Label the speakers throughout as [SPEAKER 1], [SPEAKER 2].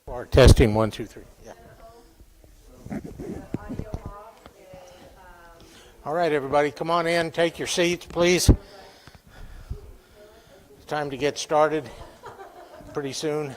[SPEAKER 1] Or testing 1, 2, 3. Yeah. All right, everybody, come on in. Take your seats, please. It's time to get started pretty soon.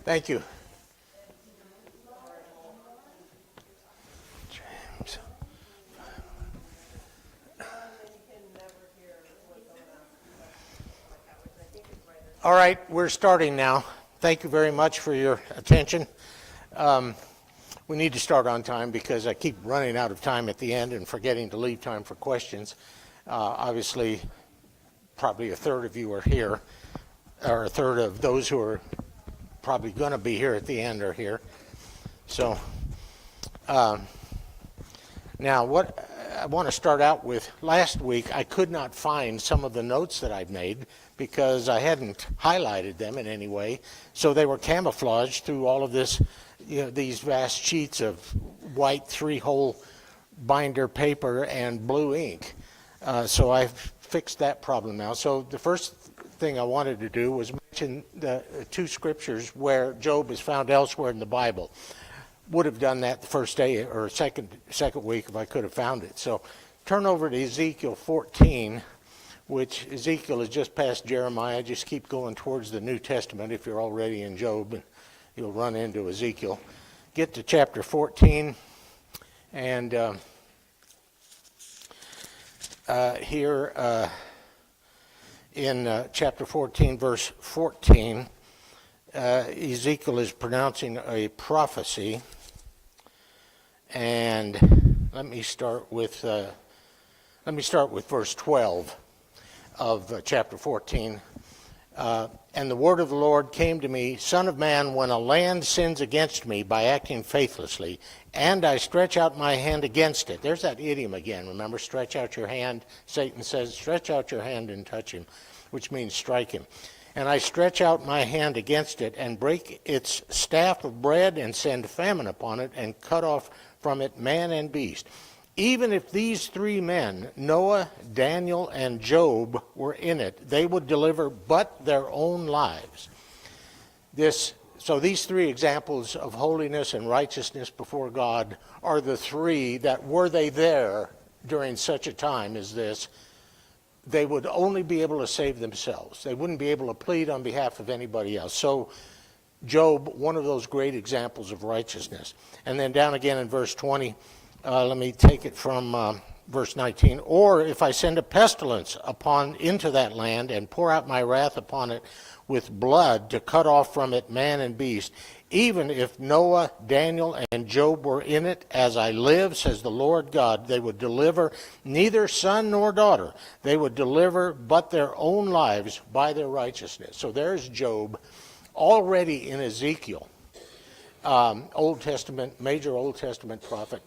[SPEAKER 1] Thank you. James. All right, we're starting now. Thank you very much for your attention. We need to start on time because I keep running out of time at the end and forgetting to leave time for questions. Obviously, probably a third of you are here, or a third of those who are probably going to be here at the end are here. So now what I want to start out with, last week I could not find some of the notes that I've made because I hadn't highlighted them in any way, so they were camouflaged through all of this, these vast sheets of white 3-hole binder paper and blue ink. So I've fixed that problem now. So the first thing I wanted to do was mention the two scriptures where Job is found elsewhere in the Bible. Would have done that the first day or second week if I could have found it. So turn over to Ezekiel 14, which Ezekiel is just past Jeremiah. Just keep going towards the New Testament if you're already in Job, and you'll run into Ezekiel. Get to chapter 14, and here in chapter 14, verse 14, Ezekiel is pronouncing a prophecy, and let me start with verse 12 of chapter 14. And the word of the Lord came to me, Son of man, when a land sins against me by acting faithlessly, and I stretch out my hand against it. There's that idiom again, remember, stretch out your hand. Satan says, stretch out your hand and touch him, which means strike him. And I stretch out my hand against it and break its staff of bread and send famine upon it and cut off from it man and beast. Even if these three men, Noah, Daniel, and Job, were in it, they would deliver but their own lives. So these three examples of holiness and righteousness before God are the three that, were they there during such a time as this, they would only be able to save themselves. They wouldn't be able to plead on behalf of anybody else. So Job, one of those great examples of righteousness. And then down again in verse 20, let me take it from verse 19. Or if I send a pestilence into that land and pour out my wrath upon it with blood to cut off from it man and beast, even if Noah, Daniel, and Job were in it, as I live, says the Lord God, they would deliver neither son nor daughter. They would deliver but their own lives by their righteousness. So there's Job already in Ezekiel, Old Testament, major Old Testament prophet,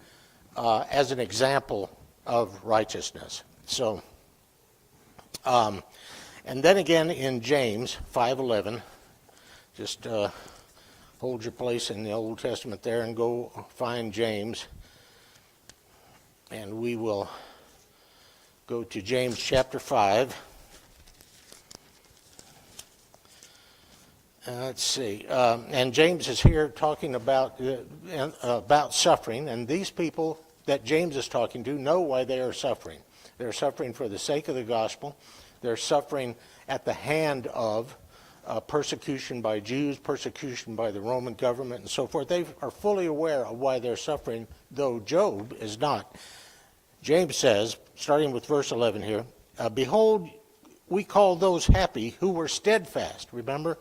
[SPEAKER 1] as an example of righteousness. So, and then again in James 5:11, just hold your place in the Old Testament there and go find James. And we will go to James chapter 5. Let's see. And James is here talking about suffering. And these people that James is talking to know why they are suffering. They're suffering for the sake of the gospel. They're suffering at the hand of persecution by Jews, persecution by the Roman government, and so forth. They are fully aware of why they're suffering, though Job is not. James says, starting with verse 11 here, Behold, we call those happy who were steadfast. Remember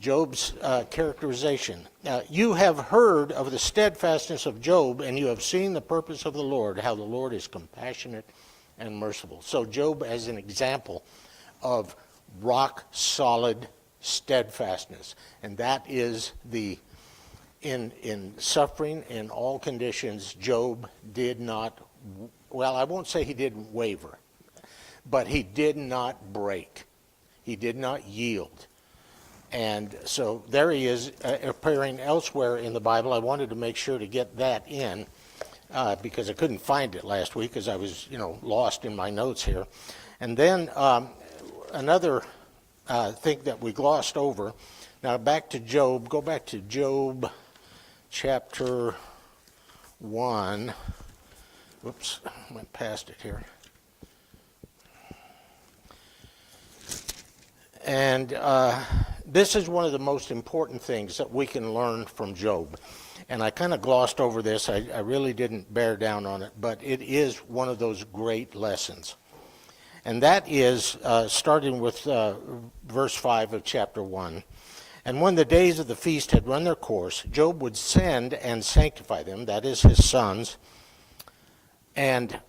[SPEAKER 1] Job's characterization. You have heard of the steadfastness of Job, and you have seen the purpose of the Lord, how the Lord is compassionate and merciful. So Job as an example of rock-solid steadfastness. And that is in suffering, in all conditions, Job did not, well, I won't say he didn't waver, but he did not break. He did not yield. And so there he is appearing elsewhere in the Bible. I wanted to make sure to get that in because I couldn't find it last week because I was, lost in my notes here. And then another thing that we glossed over. Now back to Job. Go back to Job chapter 1. Whoops, went past it here. And this is one of the most important things that we can learn from Job. And I kind of glossed over this. I really didn't bear down on it, but it is one of those great lessons. And that is starting with verse 5 of chapter 1. And when the days of the feast had run their course, Job would send and sanctify them, that is his sons, and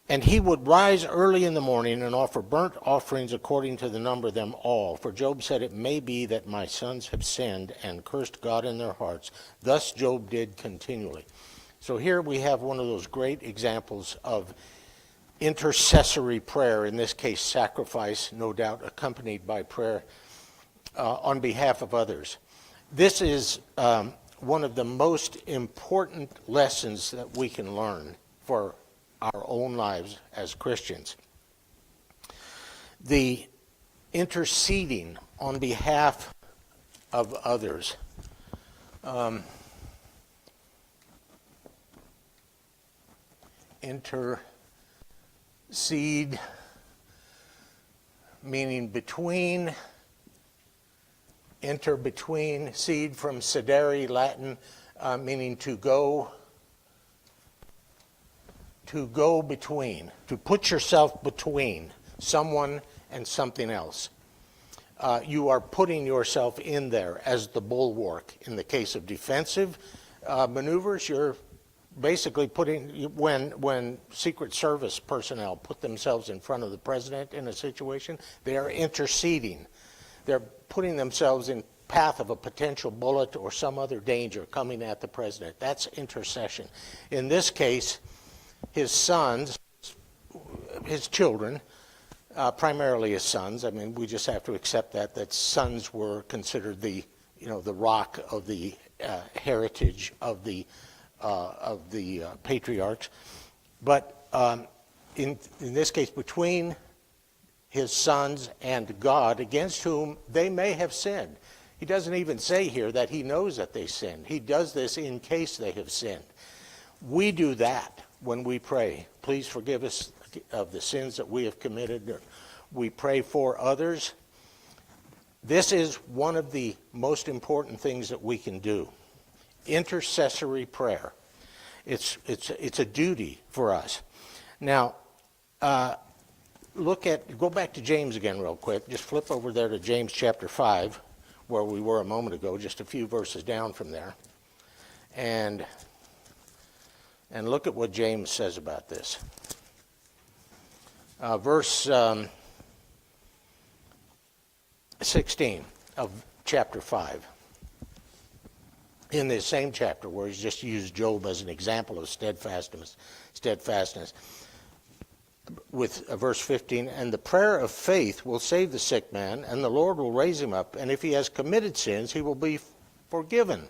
[SPEAKER 1] he would rise early in the morning and offer burnt offerings according to the number of them all. For Job said, it may be that my sons have sinned and cursed God in their hearts. Thus Job did continually. So here we have one of those great examples of intercessory prayer, in this case sacrifice, no doubt accompanied by prayer on behalf of others. This is one of the most important lessons that we can learn for our own lives as Christians. The interceding on behalf of others. Intercede, meaning between. Enter between, seed from sedere, Latin, meaning to go between, to put yourself between someone and something else. You are putting yourself in there as the bulwark. In the case of defensive maneuvers, you're basically putting, when Secret Service personnel put themselves in front of the president in a situation, they are interceding. They're putting themselves in path of a potential bullet or some other danger coming at the president. That's intercession. In this case, his sons, his children, primarily his sons. I mean, we just have to accept that sons were considered the rock of the heritage of the patriarchs. But in this case, between his sons and God, against whom they may have sinned. He doesn't even say here that he knows that they sinned. He does this in case they have sinned. We do that when we pray. Please forgive us of the sins that we have committed. We pray for others. This is one of the most important things that we can do. Intercessory prayer. It's a duty for us. Now, go back to James again real quick. Just flip over there to James chapter 5, where we were a moment ago, just a few verses down from there. And look at what James says about this. Verse 16 of chapter 5. In this same chapter, where he's just used Job as an example of steadfastness. With verse 15, and the prayer of faith will save the sick man, and the Lord will raise him up, and if he has committed sins, he will be forgiven.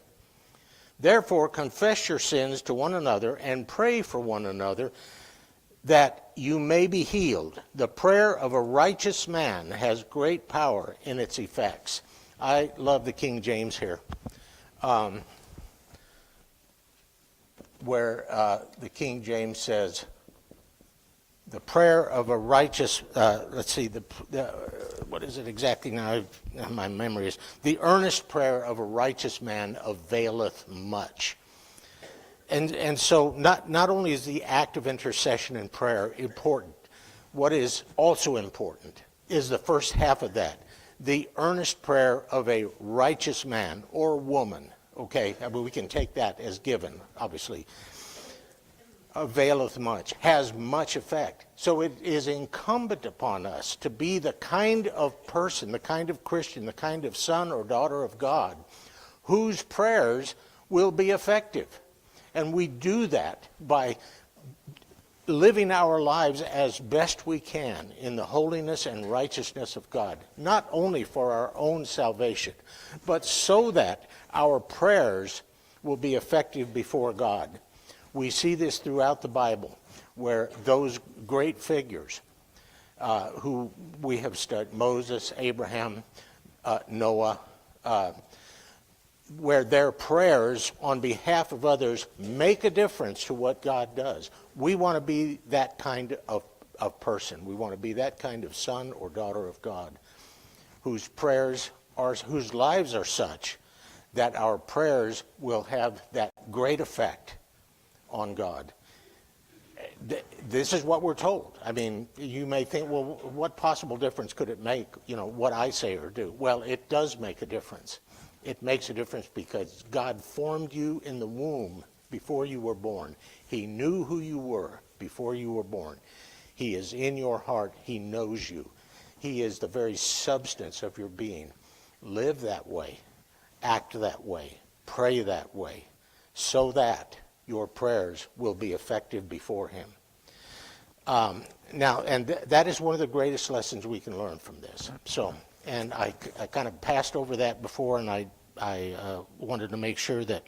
[SPEAKER 1] Therefore, confess your sins to one another, and pray for one another, that you may be healed. The prayer of a righteous man has great power in its effects. I love the King James here, where the King James says, the prayer of a righteous, what is it exactly now? My memory is, the earnest prayer of a righteous man availeth much. And so not only is the act of intercession and prayer important, what is also important is the first half of that, the earnest prayer of a righteous man or woman. Okay, I mean, we can take that as given, obviously. availeth much, has much effect. So it is incumbent upon us to be the kind of person, the kind of Christian, the kind of son or daughter of God whose prayers will be effective. And we do that by living our lives as best we can in the holiness and righteousness of God, not only for our own salvation, but so that our prayers will be effective before God. We see this throughout the Bible, where those great figures who we have studied, Moses, Abraham, Noah, where their prayers on behalf of others make a difference to what God does. We want to be that kind of person. We want to be that kind of son or daughter of God, whose prayers are, whose lives are such that our prayers will have that great effect on God. This is what we're told. I mean, you may think, well, what possible difference could it make, what I say or do? Well, it does make a difference. It makes a difference because God formed you in the womb before you were born. He knew who you were before you were born. He is in your heart. He knows you. He is the very substance of your being. Live that way. Act that way. Pray that way, so that your prayers will be effective before him. Now, and that is one of the greatest lessons we can learn from this. So, and I kind of passed over that before, and I wanted to make sure that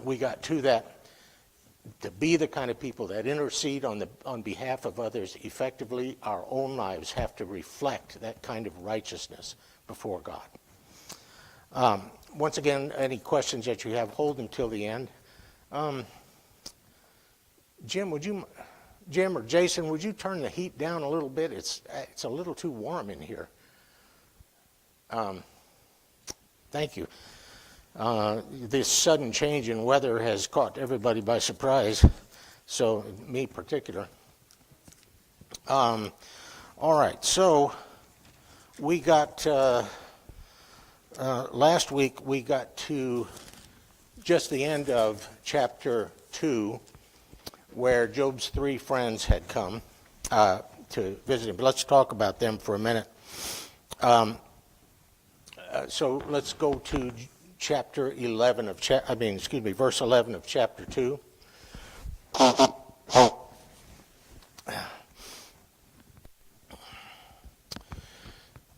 [SPEAKER 1] we got to that, to be the kind of people that intercede on behalf of others effectively. Our own lives have to reflect that kind of righteousness before God. Once again, any questions that you have, hold them till the end. Jim or Jason, would you turn the heat down a little bit? It's a little too warm in here. Thank you. This sudden change in weather has caught everybody by surprise, so me in particular. All right, so we got, last week we got to just the end of chapter 2, where Job's 3 friends had come to visit him. But let's talk about them for a minute. So let's go to chapter 11 of verse 11 of chapter 2.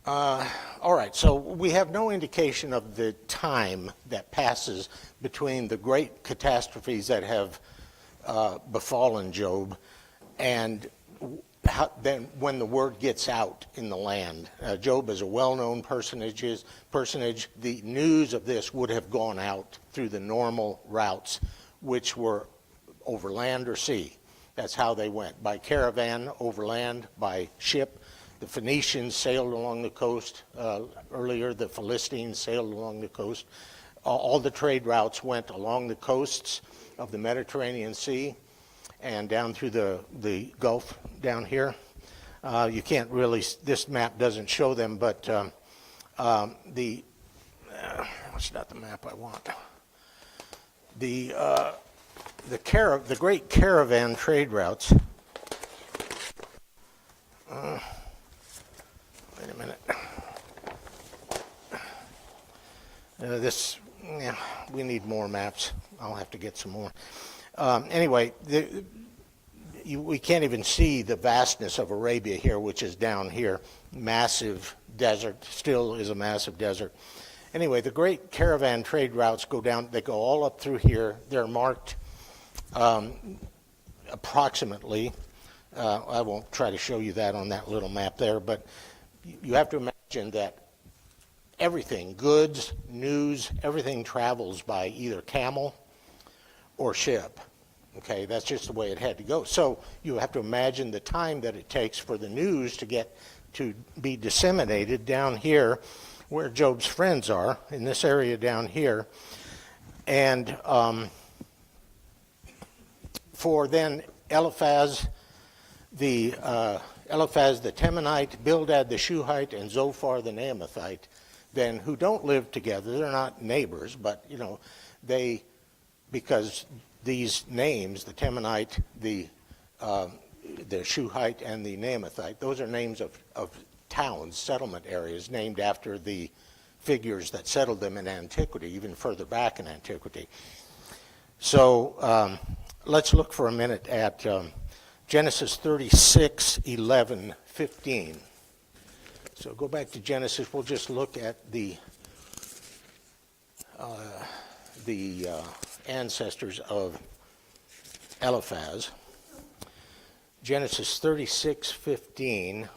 [SPEAKER 1] All right, so we have no indication of the time that passes between the great catastrophes that have befallen Job and then when the word gets out in the land. Job is a well-known personage. The news of this would have gone out through the normal routes, which were over land or sea. That's how they went, by caravan, overland, by ship. The Phoenicians sailed along the coast earlier. The Philistines sailed along the coast. All the trade routes went along the coasts of the Mediterranean Sea and down through the Gulf down here. You can't really, this map doesn't show them, but it's not the map I want. The great caravan trade routes. Wait a minute. We need more maps. I'll have to get some more. Anyway, we can't even see the vastness of Arabia here, which is down here. Massive desert, still is a massive desert. Anyway, the great caravan trade routes go down, they go all up through here. They're marked approximately. I won't try to show you that on that little map there, but you have to imagine that everything, goods, news, everything travels by either camel or ship. Okay, that's just the way it had to go. So you have to imagine the time that it takes for the news to be disseminated down here where Job's friends are, in this area down here. And for then Eliphaz the Temanite, Bildad the Shuhite, and Zophar the Naamathite, then who don't live together, they're not neighbors, but because these names, the Temanite, the Shuhite, and the Naamathite, those are names of towns, settlement areas, named after the figures that settled them in antiquity, even further back in antiquity. So let's look for a minute at Genesis 36, 11, 15. So go back to Genesis. We'll just look at the ancestors of Eliphaz. Genesis 36, 15.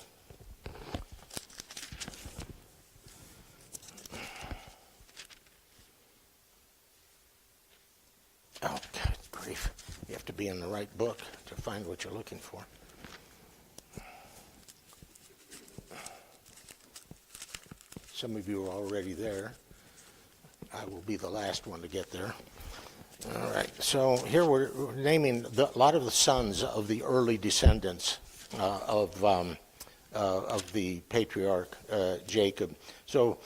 [SPEAKER 1] Oh, God, grief. You have to be in the right book to find what you're looking for. Some of you are already there. I will be the last one to get there. All right, so here we're naming a lot of the sons of the early descendants of the patriarch Jacob. So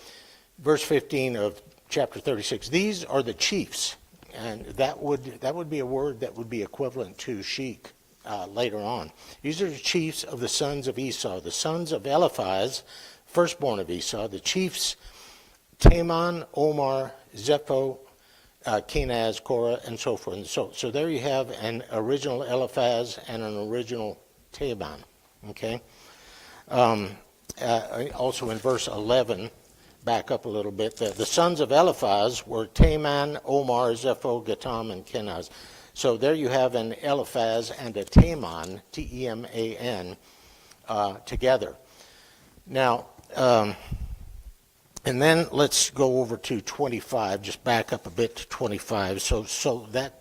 [SPEAKER 1] verse 15 of chapter 36, these are the chiefs, and that would be a word that would be equivalent to sheik later on. These are the chiefs of the sons of Esau, the sons of Eliphaz, firstborn of Esau, the chiefs Taman, Omar, Zepho, Kenaz, Korah, and so forth. And so there you have an original Eliphaz and an original Taman. Okay. Also in verse 11, back up a little bit, the sons of Eliphaz were Taman, Omar, Zepho, Gatam, and Kenaz. So there you have an Eliphaz and a Taman, T-E-M-A-N, together. Now, and then let's go over to 25, just back up a bit to 25. So that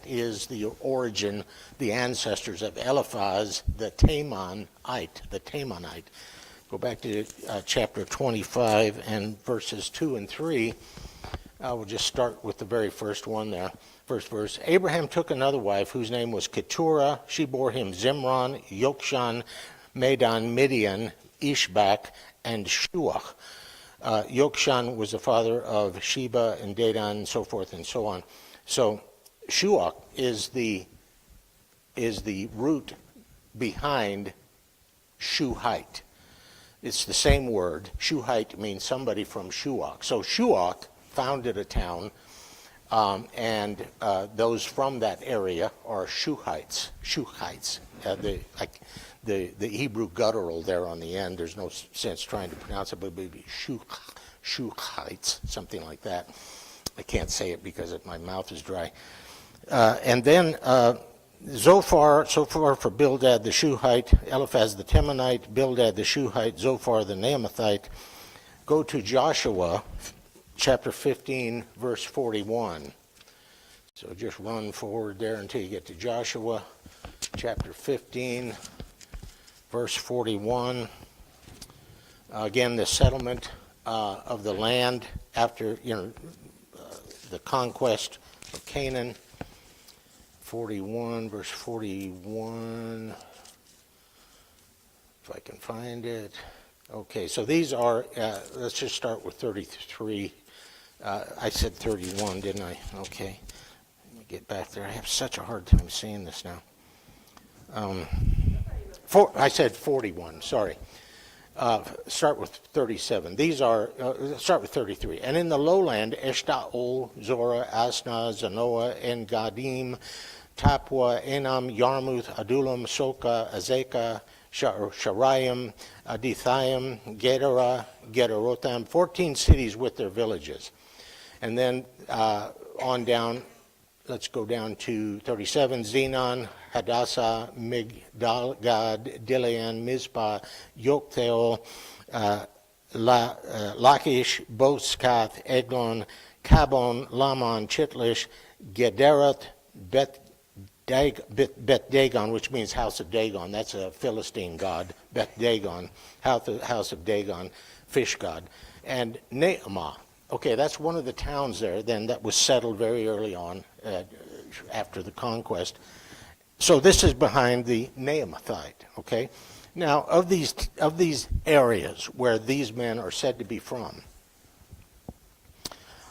[SPEAKER 1] is the origin, the ancestors of Eliphaz, the Tamanite. Go back to chapter 25 and verses 2 and 3. I will just start with the very first one there. First verse, Abraham took another wife whose name was Keturah. She bore him Zimron, Yokshan, Medan, Midian, Ishbak, and Shuach. Yokshan was the father of Sheba and Dedan and so forth and so on. So Shuach is the root behind Shuhite. It's the same word. Shuhite means somebody from Shuach. So Shuach founded a town, and those from that area are Shuhites. The Hebrew guttural there on the end, there's no sense trying to pronounce it, but it would be Shuhites, something like that. I can't say it because my mouth is dry. And then Zophar for Bildad the Shuhite, Eliphaz the Temanite, Bildad the Shuhite, Zophar the Naamathite. Go to Joshua chapter 15, verse 41. So just run forward there until you get to Joshua chapter 15, verse 41. Again, the settlement of the land after the conquest of Canaan. 41, verse 41. If I can find it. Okay, so these are, let's just start with 33. I said 31, didn't I? Okay. Let me get back there. I have such a hard time seeing this now. I said 41, sorry. Start with 37. These are, start with 33. And in the lowland, Eshtaol, Zorah, Asna, Zanoah, En-Gadim, Tapua, Enam, Yarmuth, Adullam, Soka, Azekah, Sharayim, Adithaim, Gedera, Gederotham, 14 cities with their villages. And then on down, let's go down to 37, Zenon, Hadassah, Migdalgad, Dilean, Mizpah, Yoktheel, Lachish, Boskath, Eglon, Kabon, Laman, Chitlish, Gederath, Beth Dagon, which means house of Dagon. That's a Philistine god. Beth Dagon, house of Dagon, fish god. And Naamah. Okay, that's one of the towns there then that was settled very early on after the conquest. So this is behind the Naamathite. Okay, now of these areas where these men are said to be from,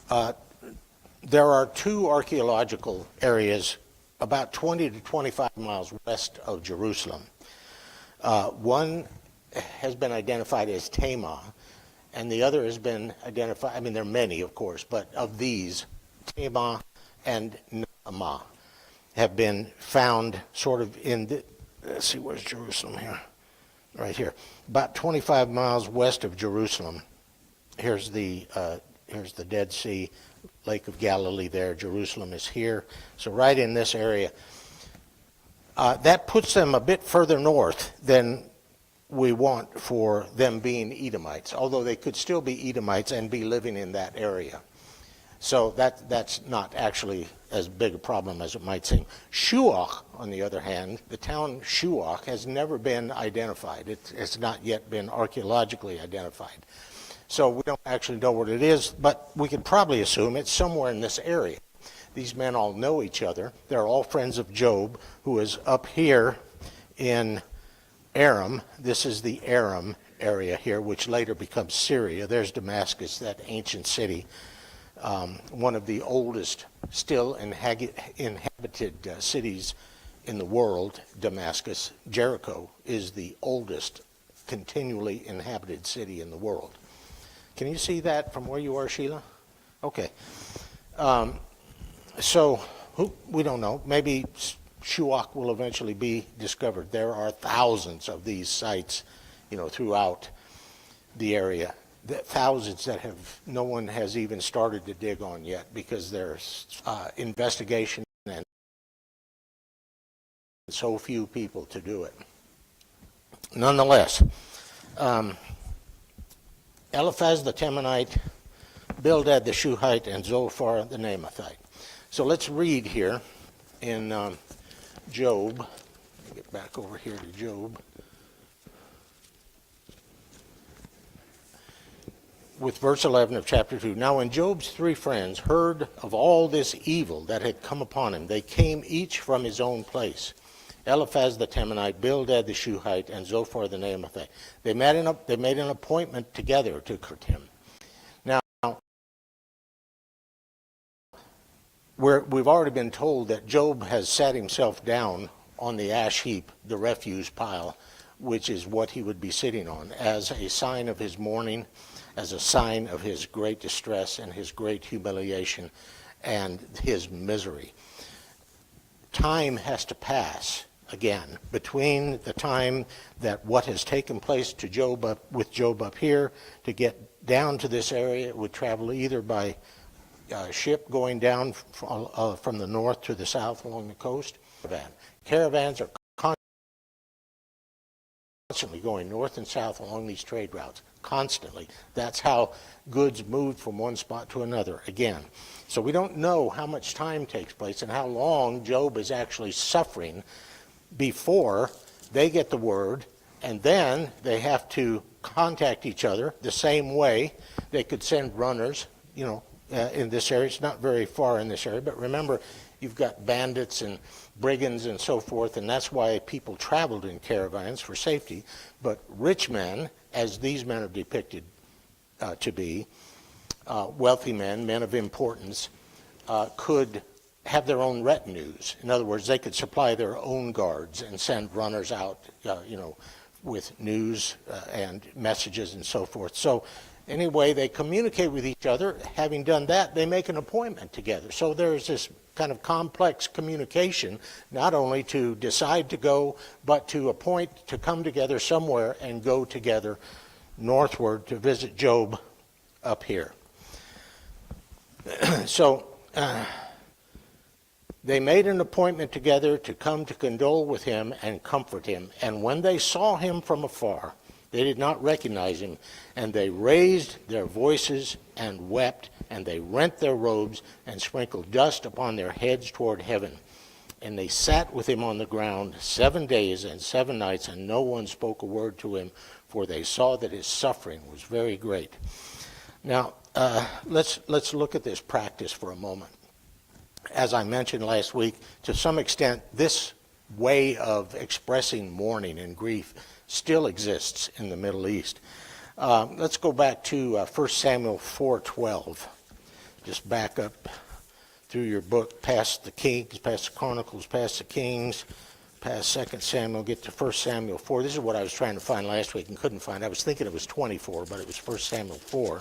[SPEAKER 1] there are two archaeological areas about 20 to 25 miles west of Jerusalem. One has been identified as Tamar, and the other has been identified, I mean, there are many, of course, but of these, Tamar and Naamah have been found sort of in the, let's see, where's Jerusalem here? Right here. About 25 miles west of Jerusalem. Here's the Dead Sea, Lake of Galilee there. Jerusalem is here. So right in this area. That puts them a bit further north than we want for them being Edomites, although they could still be Edomites and be living in that area. So that's not actually as big a problem as it might seem. Shuach, on the other hand, the town Shuach has never been identified. It's not yet been archaeologically identified. So we don't actually know what it is, but we could probably assume it's somewhere in this area. These men all know each other. They're all friends of Job, who is up here in Aram. This is the Aram area here, which later becomes Syria. There's Damascus, that ancient city. One of the oldest still inhabited cities in the world, Damascus. Jericho is the oldest continually inhabited city in the world. Can you see that from where you are, Sheila? Okay. So we don't know. Maybe Shuach will eventually be discovered. There are thousands of these sites, throughout the area. Thousands that no one has even started to dig on yet because there's investigation and so few people to do it. Nonetheless, Eliphaz the Temanite, Bildad the Shuhite, and Zophar the Naamathite. So let's read here in Job. Let me get back over here to Job. With verse 11 of chapter 2. Now when Job's three friends heard of all this evil that had come upon him, they came each from his own place. Eliphaz the Temanite, Bildad the Shuhite, and Zophar the Naamathite. They made an appointment together to curse him. Now, we've already been told that Job has sat himself down on the ash heap, the refuse pile, which is what he would be sitting on, as a sign of his mourning, as a sign of his great distress and his great humiliation and his misery. Time has to pass again between the time that what has taken place to Job with Job up here to get down to this area. It would travel either by ship going down from the north to the south along the coast. Caravans are constantly going north and south along these trade routes. Constantly. That's how goods moved from one spot to another again. So we don't know how much time takes place and how long Job is actually suffering before they get the word, and then they have to contact each other the same way. They could send runners, in this area. It's not very far in this area, but remember, you've got bandits and brigands and so forth, and that's why people traveled in caravans for safety. But rich men, as these men are depicted to be, wealthy men of importance, could have their own retinues. In other words, they could supply their own guards and send runners out, with news and messages and so forth. So anyway, they communicate with each other. Having done that, they make an appointment together. So there's this kind of complex communication, not only to decide to go, but to appoint to come together somewhere and go together northward to visit Job up here. So they made an appointment together to come to condole with him and comfort him. And when they saw him from afar, they did not recognize him, and they raised their voices and wept, and they rent their robes and sprinkled dust upon their heads toward heaven. And they sat with him on the ground 7 days and 7 nights, and no one spoke a word to him, for they saw that his suffering was very great. Now, let's look at this practice for a moment. As I mentioned last week, to some extent, this way of expressing mourning and grief still exists in the Middle East. Let's go back to 1 Samuel 4:12. Just back up through your book, past the Kings, past the Chronicles, past the Kings, past 2 Samuel, get to 1 Samuel 4. This is what I was trying to find last week and couldn't find. I was thinking it was 24, but it was 1 Samuel 4,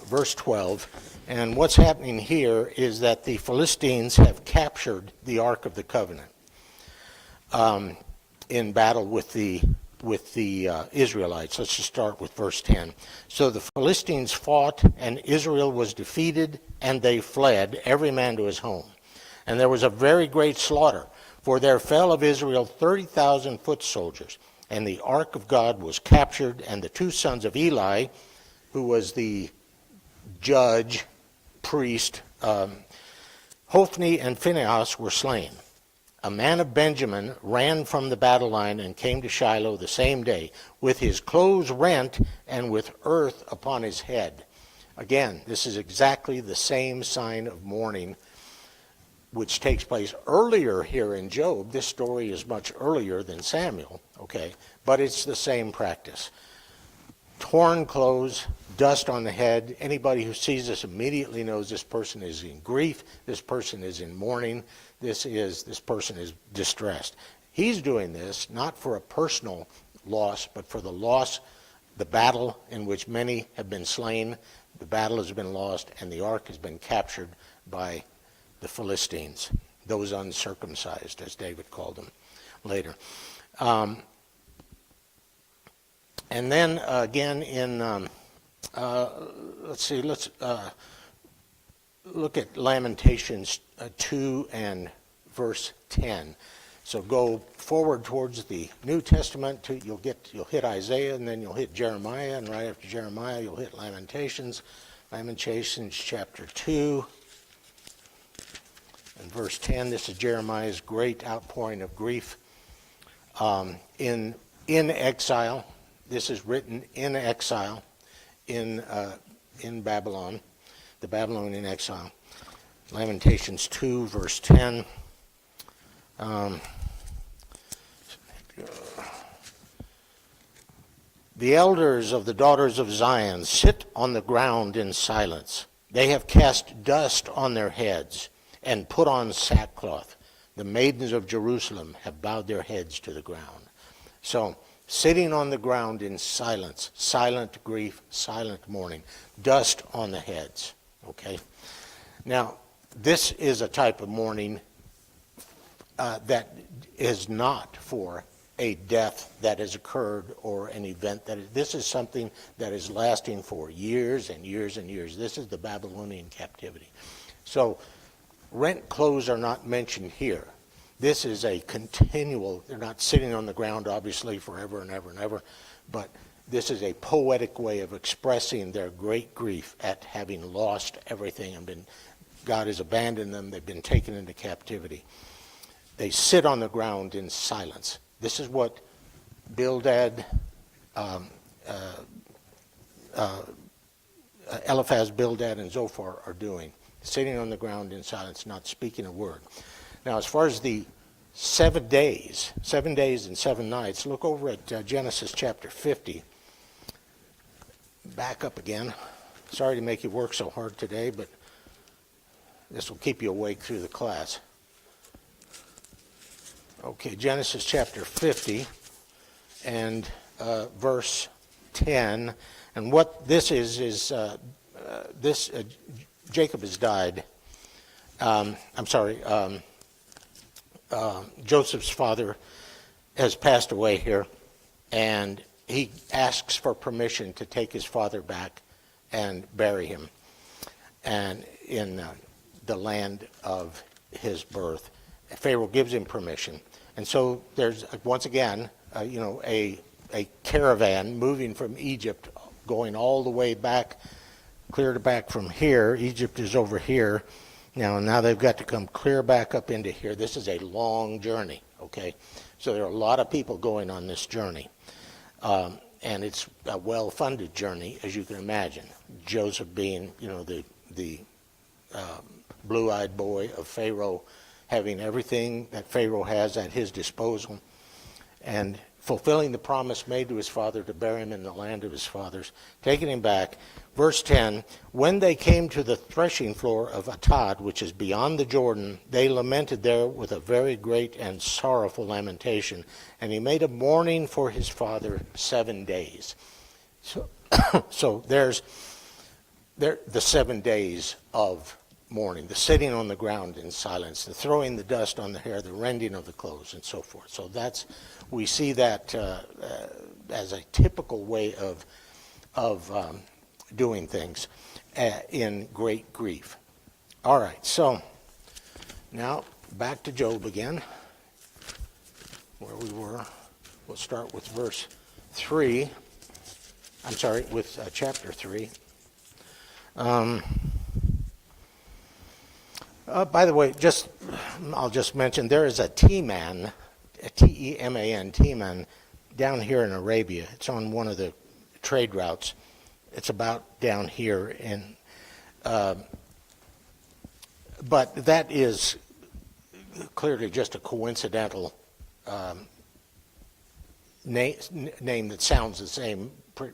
[SPEAKER 1] verse 12. And what's happening here is that the Philistines have captured the Ark of the Covenant in battle with the Israelites. Let's just start with verse 10. So the Philistines fought, and Israel was defeated, and they fled, every man to his home. And there was a very great slaughter, for there fell of Israel 30,000 foot soldiers. And the ark of God was captured, and the two sons of Eli, who was the judge, priest, Hophni and Phinehas, were slain. A man of Benjamin ran from the battle line and came to Shiloh the same day, with his clothes rent and with earth upon his head. Again, this is exactly the same sign of mourning which takes place earlier here in Job. This story is much earlier than Samuel, okay? But it's the same practice. Torn clothes, dust on the head. Anybody who sees this immediately knows this person is in grief, this person is in mourning, this person is distressed. He's doing this not for a personal loss, but for the loss, the battle in which many have been slain, the battle has been lost, and the ark has been captured by the Philistines, those uncircumcised, as David called them later. And then again in, let's look at Lamentations 2 and verse 10. So go forward towards the New Testament. You'll hit Isaiah, and then you'll hit Jeremiah, and right after Jeremiah you'll hit Lamentations. Lamentations chapter 2 and verse 10. This is Jeremiah's great outpouring of grief in exile. This is written in exile in Babylon, the Babylonian exile. Lamentations 2, verse 10. The elders of the daughters of Zion sit on the ground in silence. They have cast dust on their heads and put on sackcloth. The maidens of Jerusalem have bowed their heads to the ground. So, sitting on the ground in silence, silent grief, silent mourning, dust on the heads. Okay? Now, this is a type of mourning that is not for a death that has occurred or an event this is something that is lasting for years and years and years. This is the Babylonian captivity. So, rent clothes are not mentioned here. This is a continual, they're not sitting on the ground obviously forever and ever and ever, but this is a poetic way of expressing their great grief at having lost everything and God has abandoned them, they've been taken into captivity. They sit on the ground in silence. This is what Bildad, Eliphaz, Bildad, and Zophar are doing. Sitting on the ground in silence, not speaking a word. Now, as far as the 7 days and 7 nights, look over at Genesis chapter 50. Back up again. Sorry to make you work so hard today, but this will keep you awake through the class. Okay, Genesis chapter 50 and verse 10. And what this is Jacob has died. Joseph's father has passed away here, and he asks for permission to take his father back and bury him and in the land of his birth. Pharaoh gives him permission. And so there's, once again, a caravan moving from Egypt, going all the way back, clear back from here. Egypt is over here. Now they've got to come clear back up into here. This is a long journey, okay? So there are a lot of people going on this journey. And it's a well-funded journey, as you can imagine. Joseph being, the blue-eyed boy of Pharaoh, having everything that Pharaoh has at his disposal. And fulfilling the promise made to his father to bury him in the land of his fathers, taking him back. Verse 10, when they came to the threshing floor of Atad, which is beyond the Jordan, they lamented there with a very great and sorrowful lamentation. And he made a mourning for his father 7 days. So there's the 7 days of mourning, the sitting on the ground in silence, the throwing the dust on the hair, the rending of the clothes, and so forth. So we see that as a typical way of doing things in great grief. All right, so now back to Job again, where we were. We'll start with verse 3. I'm sorry, with chapter 3. By the way, I'll just mention there is a T-man, a T-E-M-A-N, T-man, down here in Arabia. It's on one of the trade routes. It's about down here, but that is clearly just a coincidental name that sounds the same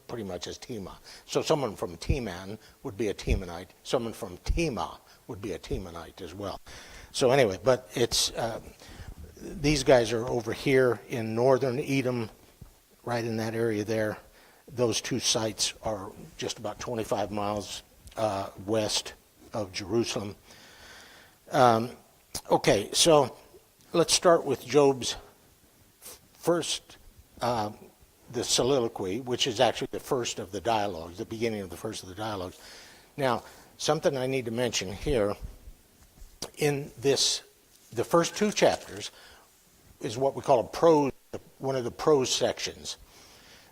[SPEAKER 1] pretty much as Tema. So someone from Teman would be a Temanite. Someone from Tema would be a Temanite as well. So anyway, but it's these guys are over here in northern Edom, right in that area there. Those two sites are just about 25 miles west of Jerusalem. Okay, so let's start with Job's first, the soliloquy, which is actually the first of the dialogues, the beginning of the first of the dialogues. Now, something I need to mention here, in the first two chapters is what we call a prose, one of the prose sections.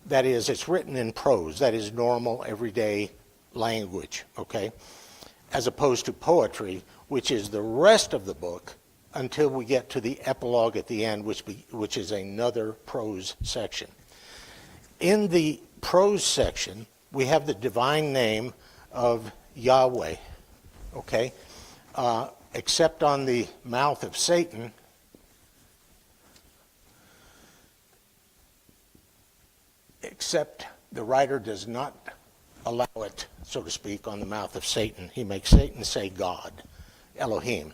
[SPEAKER 1] That is, it's written in prose, that is normal, everyday language, okay? As opposed to poetry, which is the rest of the book until we get to the epilogue at the end, which is another prose section. In the prose section, we have the divine name of Yahweh, okay? Except on the mouth of Satan, except the writer does not allow it, so to speak, on the mouth of Satan. He makes Satan say God, Elohim.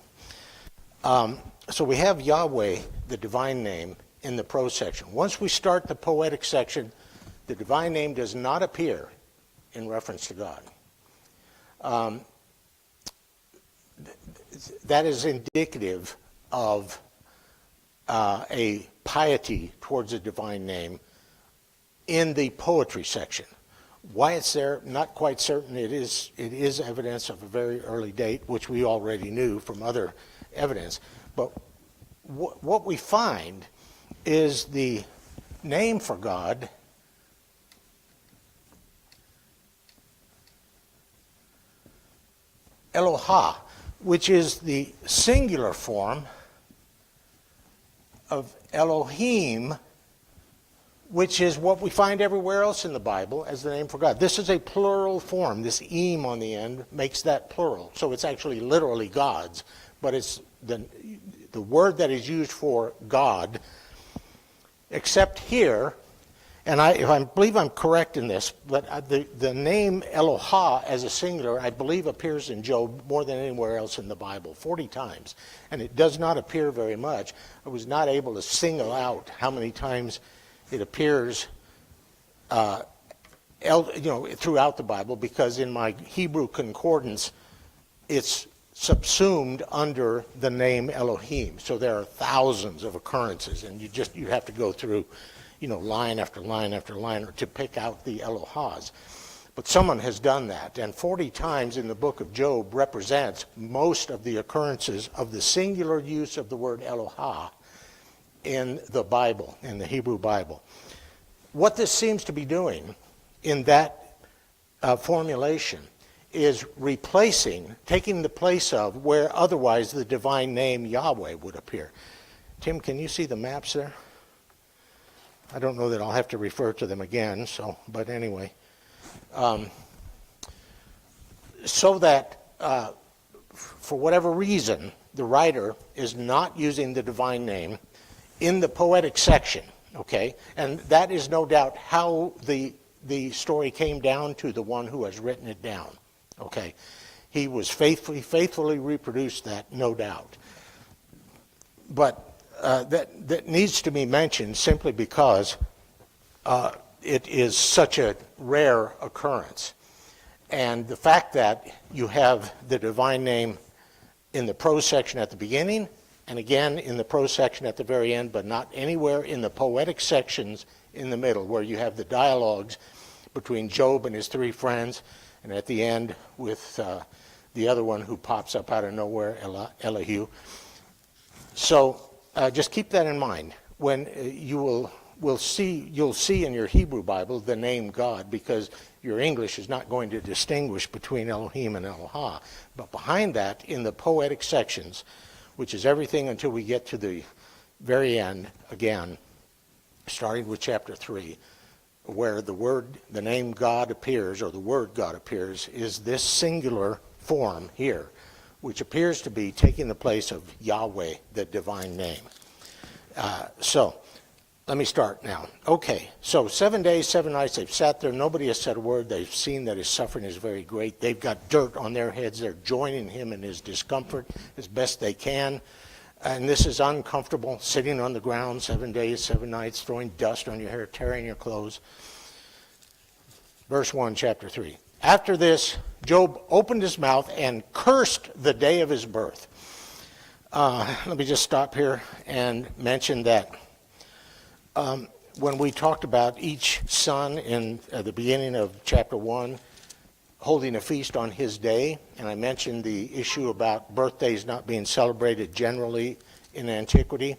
[SPEAKER 1] So we have Yahweh, the divine name, in the prose section. Once we start the poetic section, the divine name does not appear in reference to God. That is indicative of a piety towards a divine name in the poetry section. Why it's there, not quite certain. It is evidence of a very early date, which we already knew from other evidence. But what we find is the name for God Elohah, which is the singular form of Elohim, which is what we find everywhere else in the Bible as the name for God. This is a plural form. This "im" on the end makes that plural. So it's actually literally God's, but it's the word that is used for God, except here, and I believe I'm correct in this, but the name Elohah as a singular, I believe, appears in Job more than anywhere else in the Bible, 40 times. And it does not appear very much. I was not able to single out how many times it appears throughout the Bible, because in my Hebrew concordance, it's subsumed under the name Elohim. So there are thousands of occurrences, and you have to go through, line after line after line to pick out the Elohahs. But someone has done that, and 40 times in the book of Job represents most of the occurrences of the singular use of the word Elohah in the Bible, in the Hebrew Bible. What this seems to be doing in that formulation is taking the place of where otherwise the divine name Yahweh would appear. Tim, can you see the maps there? I don't know that I'll have to refer to them again, but anyway. So that for whatever reason, the writer is not using the divine name in the poetic section, Okay? And that is no doubt how the story came down to the one who has written it down. Okay? He was faithfully reproduced that, no doubt. But that needs to be mentioned simply because it is such a rare occurrence. And the fact that you have the divine name in the prose section at the beginning, and again in the prose section at the very end, but not anywhere in the poetic sections in the middle, where you have the dialogues between Job and his three friends, and at the end with the other one who pops up out of nowhere, Elihu. So just keep that in mind when you'll see in your Hebrew Bible the name God, because your English is not going to distinguish between Elohim and Elohah. But behind that, in the poetic sections, which is everything until we get to the very end, again, starting with chapter 3, where the name God appears, or the word God appears, is this singular form here, which appears to be taking the place of Yahweh, the divine name. So let me start now. Okay, so 7 days, 7 nights, they've sat there. Nobody has said a word. They've seen that his suffering is very great. They've got dirt on their heads. They're joining him in his discomfort as best they can. And this is uncomfortable, sitting on the ground 7 days, 7 nights, throwing dust on your hair, tearing your clothes. Verse 1, chapter 3. After this, Job opened his mouth and cursed the day of his birth. Let me just stop here and mention that when we talked about each son in the beginning of chapter 1 holding a feast on his day, and I mentioned the issue about birthdays not being celebrated generally in antiquity,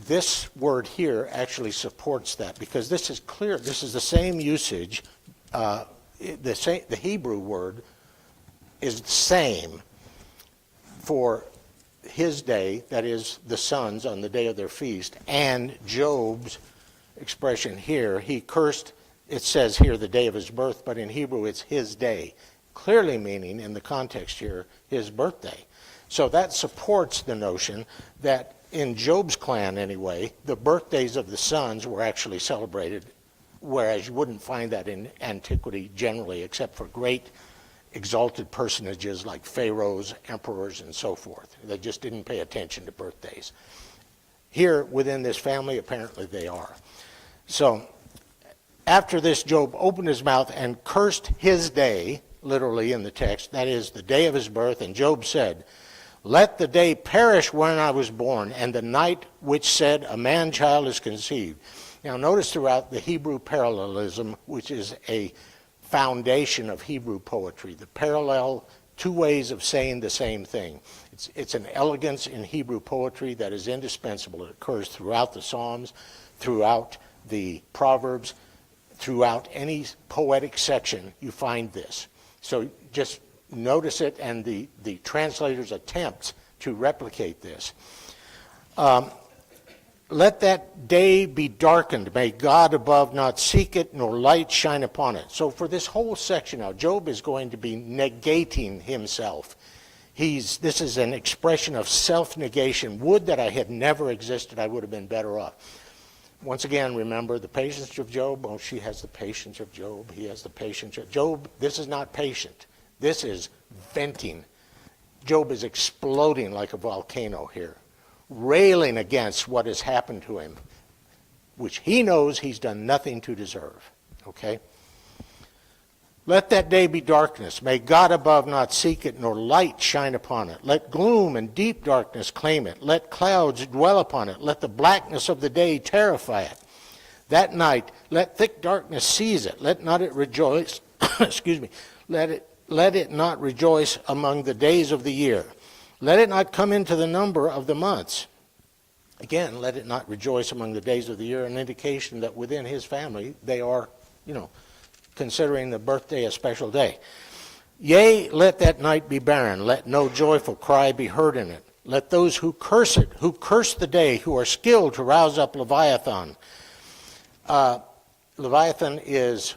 [SPEAKER 1] this word here actually supports that, because this is clear. This is the same usage. The Hebrew word is the same for his day, that is the sons on the day of their feast, and Job's expression here. He cursed, it says here, the day of his birth, but in Hebrew it's his day, clearly meaning in the context here his birthday. So that supports the notion that in Job's clan anyway, the birthdays of the sons were actually celebrated, whereas you wouldn't find that in antiquity generally, except for great exalted personages like pharaohs, emperors, and so forth. They just didn't pay attention to birthdays. Here, within this family, apparently they are. So, after this, Job opened his mouth and cursed his day, literally in the text, that is, the day of his birth, and Job said, "Let the day perish when I was born, and the night which said, a man-child is conceived." Now, notice throughout the Hebrew parallelism, which is a foundation of Hebrew poetry, the parallel, two ways of saying the same thing. It's an elegance in Hebrew poetry that is indispensable. It occurs throughout the Psalms, throughout the Proverbs, throughout any poetic section, you find this. So just notice it, and the translator's attempts to replicate this. Let that day be darkened. May God above not seek it, nor light shine upon it. So for this whole section now, Job is going to be negating himself. This is an expression of self-negation. Would that I had never existed, I would have been better off. Once again, remember the patience of Job. Oh, she has the patience of Job. He has the patience of Job. This is not patient. This is venting. Job is exploding like a volcano here, railing against what has happened to him, which he knows he's done nothing to deserve. Okay? Let that day be darkness. May God above not seek it, nor light shine upon it. Let gloom and deep darkness claim it. Let clouds dwell upon it. Let the blackness of the day terrify it. That night, let thick darkness seize it. Let not it rejoice. Excuse me. Let it not rejoice among the days of the year. Let it not come into the number of the months. Again, let it not rejoice among the days of the year, an indication that within his family they are, considering the birthday a special day. Yea, let that night be barren. Let no joyful cry be heard in it. Let those who curse it, who curse the day, who are skilled to rouse up Leviathan. Leviathan is,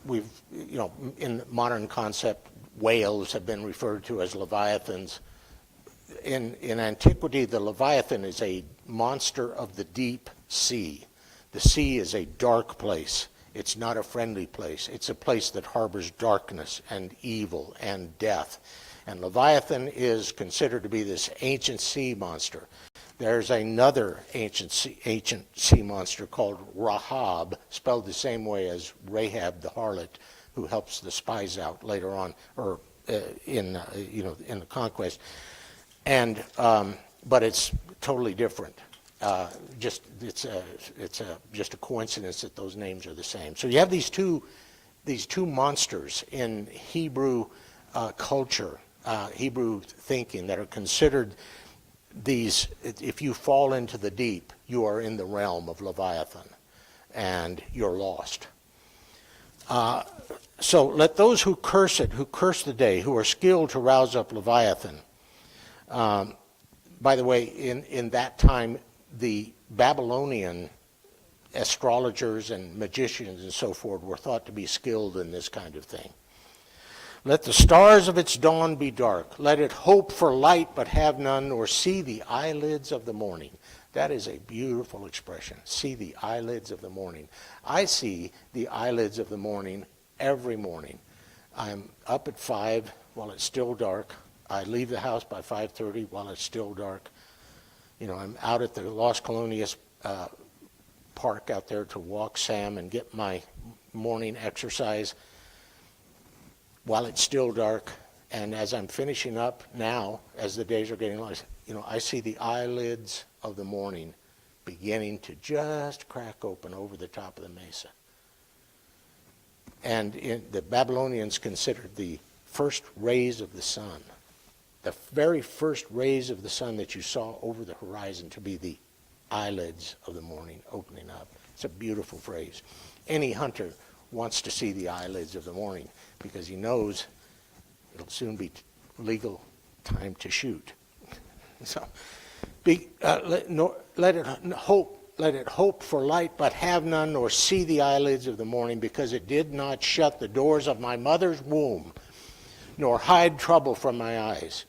[SPEAKER 1] in modern concept, whales have been referred to as leviathans. In antiquity, the Leviathan is a monster of the deep sea. The sea is a dark place. It's not a friendly place. It's a place that harbors darkness and evil and death. And Leviathan is considered to be this ancient sea monster. There's another ancient sea monster called Rahab, spelled the same way as Rahab the harlot, who helps the spies out later on, or in the conquest. And but it's totally different. It's just a coincidence that those names are the same. So you have these two monsters in Hebrew culture, Hebrew thinking, that are considered these. If you fall into the deep, you are in the realm of Leviathan, and you're lost. So let those who curse it, who curse the day, who are skilled to rouse up Leviathan. By the way, in that time, the Babylonian astrologers and magicians and so forth were thought to be skilled in this kind of thing. Let the stars of its dawn be dark. Let it hope for light but have none, nor see the eyelids of the morning. That is a beautiful expression. See the eyelids of the morning. I see the eyelids of the morning every morning. I'm up at 5 while it's still dark. I leave the house by 5:30 while it's still dark. I'm out at the Las Colonias park out there to walk Sam and get my morning exercise while it's still dark. And as I'm finishing up now, as the days are getting light, I see the eyelids of the morning beginning to just crack open over the top of the mesa. And the Babylonians considered the first rays of the sun, the very first rays of the sun that you saw over the horizon, to be the eyelids of the morning opening up. It's a beautiful phrase. Any hunter wants to see the eyelids of the morning because he knows it'll soon be legal time to shoot. So, let it hope for light, but have none, nor see the eyelids of the morning, because it did not shut the doors of my mother's womb, nor hide trouble from my eyes.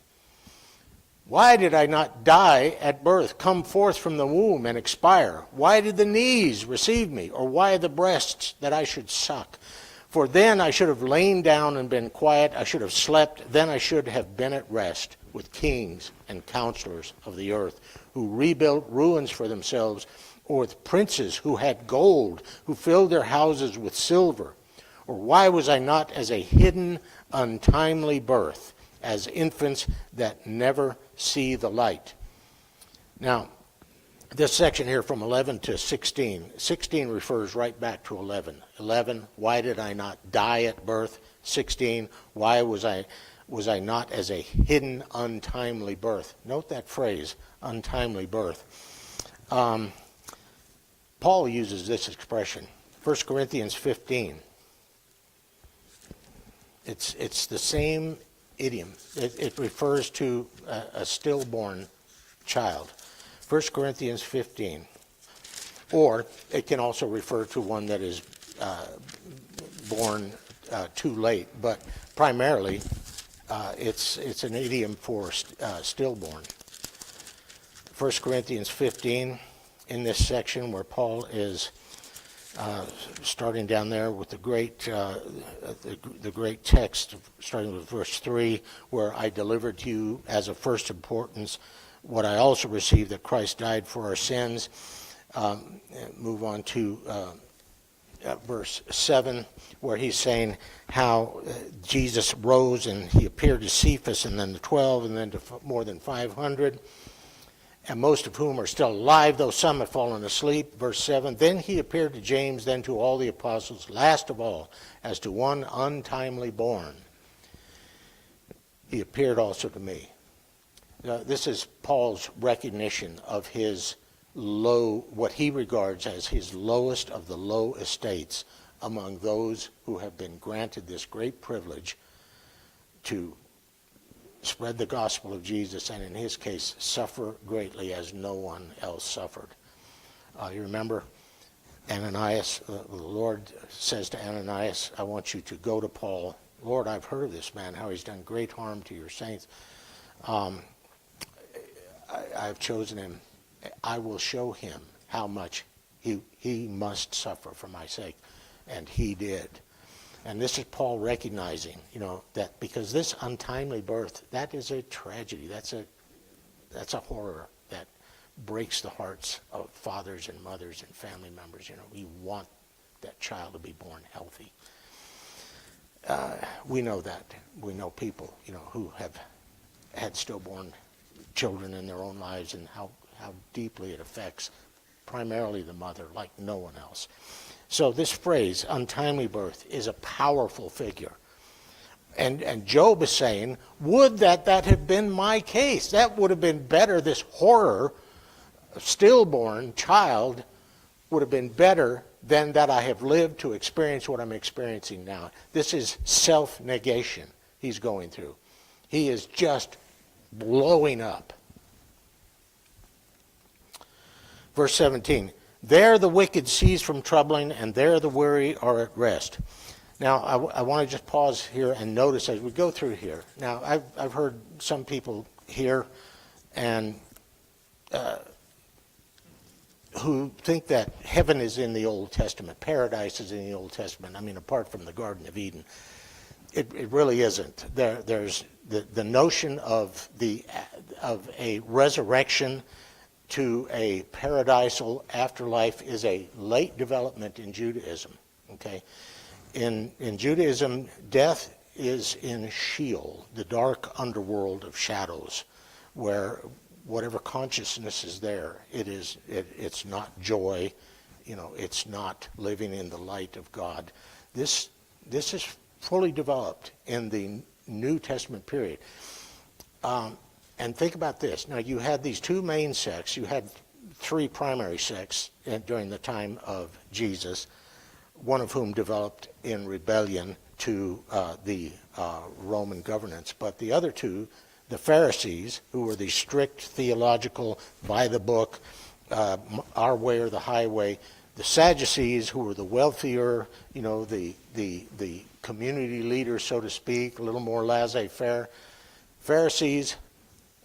[SPEAKER 1] Why did I not die at birth, come forth from the womb and expire? Why did the knees receive me, or why the breasts that I should suck? For then I should have lain down and been quiet, I should have slept, then I should have been at rest with kings and counselors of the earth, who rebuilt ruins for themselves, or with princes who had gold, who filled their houses with silver. Or why was I not as a hidden, untimely birth, as infants that never see the light? Now, this section here from 11 to 16. 16 refers right back to 11. 11, why did I not die at birth? 16, why was I not as a hidden, untimely birth? Note that phrase, untimely birth. Paul uses this expression, 1 Corinthians 15. It's the same idiom. It refers to a stillborn child. 1 Corinthians 15. Or it can also refer to one that is born too late, but primarily it's an idiom for stillborn. 1 Corinthians 15, in this section where Paul is starting down there with the great text, starting with verse 3, where I delivered to you as of first importance what I also received, that Christ died for our sins. Move on to verse 7, where he's saying how Jesus rose and he appeared to Cephas and then to 12 and then to more than 500, and most of whom are still alive, though some have fallen asleep. Verse 7, then he appeared to James, then to all the apostles. Last of all, as to one untimely born, he appeared also to me. This is Paul's recognition of his what he regards as his lowest of the low estates among those who have been granted this great privilege to spread the gospel of Jesus, and in his case, suffer greatly as no one else suffered. You remember Ananias, the Lord says to Ananias, I want you to go to Paul. Lord, I've heard of this man, how he's done great harm to your saints. I've chosen him I will show him how much he must suffer for my sake. And he did. And this is Paul recognizing, that because this untimely birth, that is a tragedy. That's a horror that breaks the hearts of fathers and mothers and family members. We want that child to be born healthy. We know that. We know people, who have had stillborn children in their own lives, and how deeply it affects primarily the mother like no one else. So this phrase, untimely birth, is a powerful figure. And Job is saying, would that have been my case. That would have been better. This horror of stillborn child would have been better than that I have lived to experience what I'm experiencing now. This is self-negation he's going through. He is just blowing up. Verse 17, there the wicked cease from troubling, and there the weary are at rest. Now, I want to just pause here and notice as we go through here. Now, I've heard some people here and who think that heaven is in the Old Testament, paradise is in the Old Testament. I mean, apart from the Garden of Eden. It really isn't. There's the notion of a resurrection to a paradisal afterlife is a late development in Judaism. Okay, in Judaism, death is in Sheol, the dark underworld of shadows, where whatever consciousness is there, it's not joy, it's not living in the light of God. This is fully developed in the New Testament period. And think about this. Now, you had these two main sects. You had three primary sects during the time of Jesus, one of whom developed in rebellion to the Roman governance. But the other two, the Pharisees, who were the strict theological, by the book, our way or the highway, the Sadducees, who were the wealthier, the community leaders, so to speak, a little more laissez-faire. Pharisees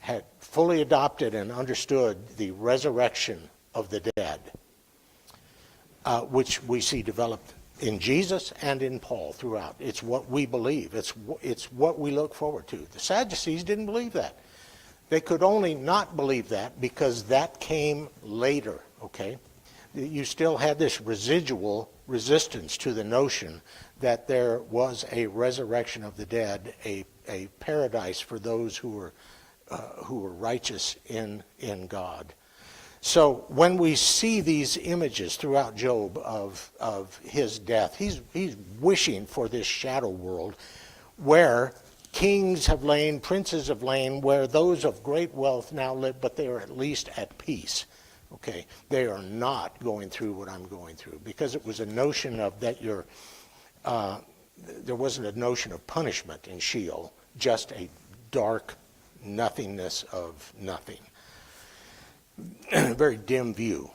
[SPEAKER 1] had fully adopted and understood the resurrection of the dead, which we see developed in Jesus and in Paul throughout. It's what we believe. It's what we look forward to. The Sadducees didn't believe that. They could only not believe that because that came later, okay? You still had this residual resistance to the notion that there was a resurrection of the dead, a paradise for those who were righteous in God. So when we see these images throughout Job of his death, he's wishing for this shadow world where kings have lain, princes have lain, where those of great wealth now live, but they are at least at peace. Okay, they are not going through what I'm going through, because it was a notion of that there wasn't a notion of punishment in Sheol, just a dark nothingness of nothing. Very dim view.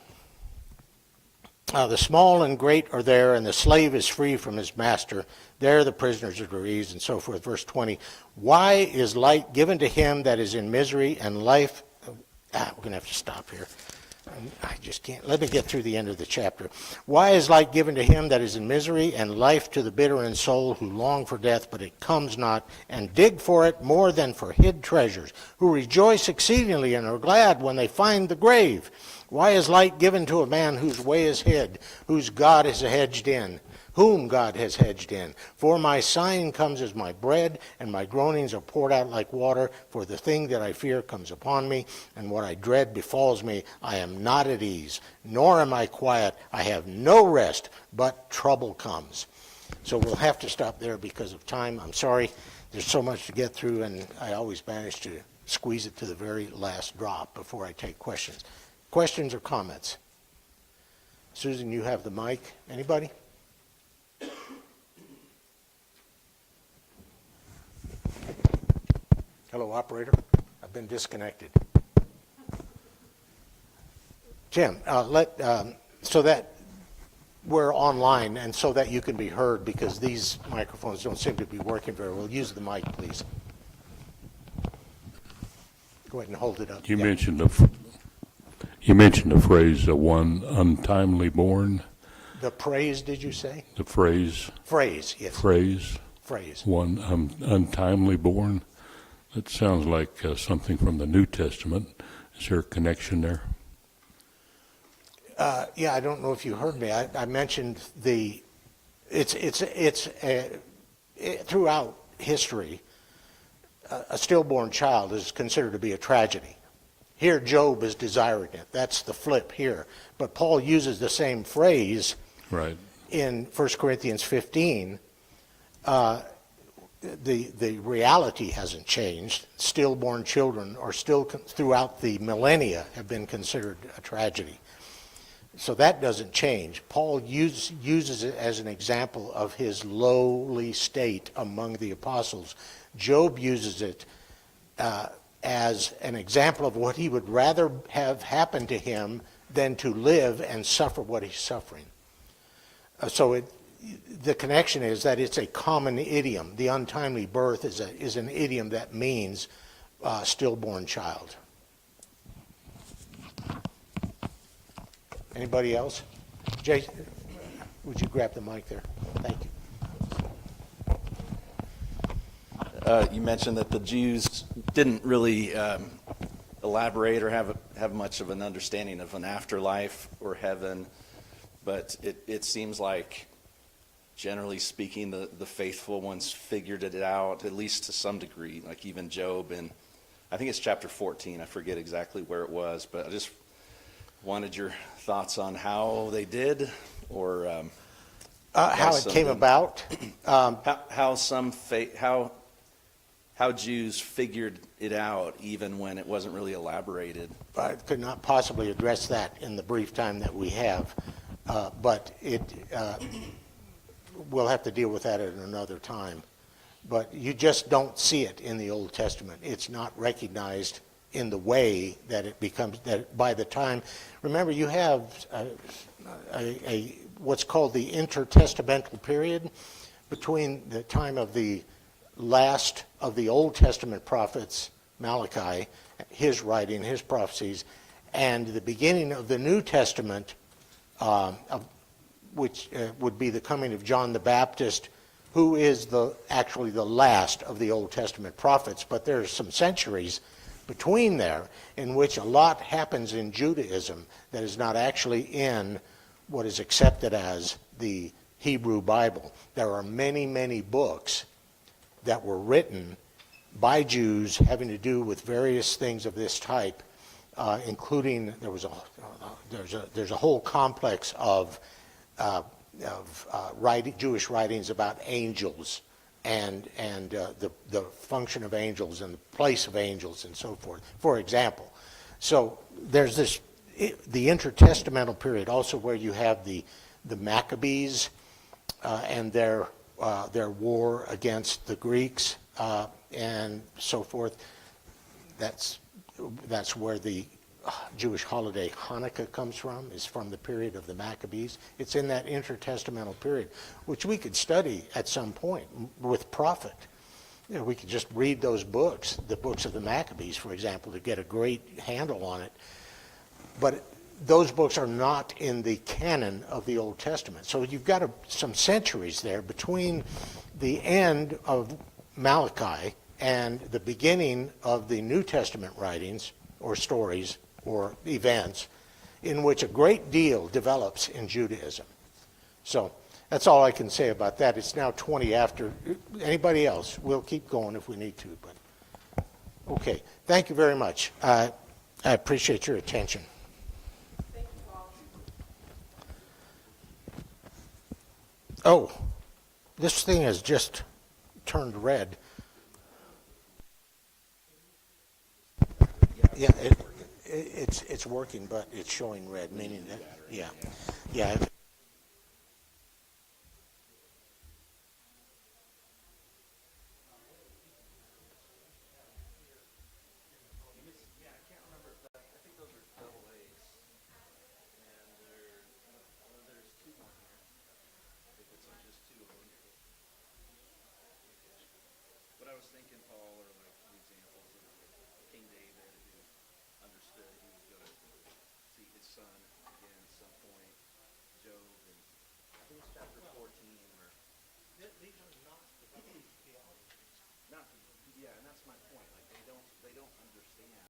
[SPEAKER 1] The small and great are there, and the slave is free from his master. There the prisoners are at ease, and so forth. Verse 20, why is light given to him that is in misery, and life... we're going to have to stop here. I just can't. Let me get through the end of the chapter. Why is light given to him that is in misery, and life to the bitter in soul who long for death, but it comes not, and dig for it more than for hid treasures, who rejoice exceedingly and are glad when they find the grave? Why is light given to a man whose way is hid, whose God is hedged in? Whom God has hedged in. For my sighing comes as my bread, and my groanings are poured out like water. For the thing that I fear comes upon me, and what I dread befalls me. I am not at ease, nor am I quiet. I have no rest, but trouble comes. So we'll have to stop there because of time. I'm sorry. There's so much to get through, and I always manage to squeeze it to the very last drop before I take questions. Questions or comments? Susan, you have the mic. Anybody? Hello, operator. I've been disconnected. Tim, so that we're online and so that you can be heard, because these microphones don't seem to be working very well. Use the mic, please. Go ahead and hold it up.
[SPEAKER 2] You mentioned You mentioned the phrase, one untimely born.
[SPEAKER 1] The praise, did you say?
[SPEAKER 2] The phrase.
[SPEAKER 1] Phrase, yes.
[SPEAKER 2] Phrase. One untimely born. That sounds like something from the New Testament. Is there a connection there?
[SPEAKER 1] Yeah, I don't know if you heard me. I mentioned throughout history, a stillborn child is considered to be a tragedy. Here, Job is desiring it. That's the flip here. But Paul uses the same phrase
[SPEAKER 2] right.
[SPEAKER 1] in 1 Corinthians 15. The reality hasn't changed. Stillborn children are still, throughout the millennia, have been considered a tragedy. So that doesn't change. Paul uses it as an example of his lowly state among the apostles. Job uses it as an example of what he would rather have happen to him than to live and suffer what he's suffering. The connection is that it's a common idiom. The untimely birth is an idiom that means stillborn child. Anybody else? Jay, would you grab the mic there? Thank you.
[SPEAKER 3] You mentioned that the Jews didn't really elaborate or have much of an understanding of an afterlife or heaven, but it seems like, generally speaking, the faithful ones figured it out, at least to some degree, like even Job, and I think it's chapter 14, I forget exactly where it was, but I just wanted your thoughts on how they did, or
[SPEAKER 1] how it came about.
[SPEAKER 3] How Jews figured it out, even when it wasn't really elaborated.
[SPEAKER 1] I could not possibly address that in the brief time that we have, but we'll have to deal with that at another time. But you just don't see it in the Old Testament. It's not recognized in the way that it becomes, that by the time, remember you have what's called the intertestamental period between the time of the last of the Old Testament prophets, Malachi, his writing, his prophecies, and the beginning of the New Testament, which would be the coming of John the Baptist, who is actually the last of the Old Testament prophets. But there's some centuries between there in which a lot happens in Judaism that is not actually in what is accepted as the Hebrew Bible. There are many, many books that were written by Jews having to do with various things of this type, including there's a whole complex of Jewish writings about angels and the function of angels and the place of angels and so forth, for example. So there's the intertestamental period also where you have the Maccabees and their war against the Greeks and so forth. That's where the Jewish holiday Hanukkah comes from, is from the period of the Maccabees. It's in that intertestamental period, which we could study at some point with profit. You know, we could just read those books, the books of the Maccabees, for example, to get a great handle on it. But those books are not in the canon of the Old Testament. So you've got some centuries there between the end of Malachi and the beginning of the New Testament writings or stories or events in which a great deal develops in Judaism. So that's all I can say about that. It's now 20 after. Anybody else? We'll keep going if we need to. But okay, thank you very much. I appreciate your attention.
[SPEAKER 4] Thank you, Paul.
[SPEAKER 1] Oh, this thing has just turned red. Yeah, it's working, but it's showing red, meaning that, yeah.
[SPEAKER 3] But I was thinking, Paul, or like the examples of King David, who understood he was going to see
[SPEAKER 1] These are not developed theologies.
[SPEAKER 3] Not, yeah, and that's my point. Like they don't understand.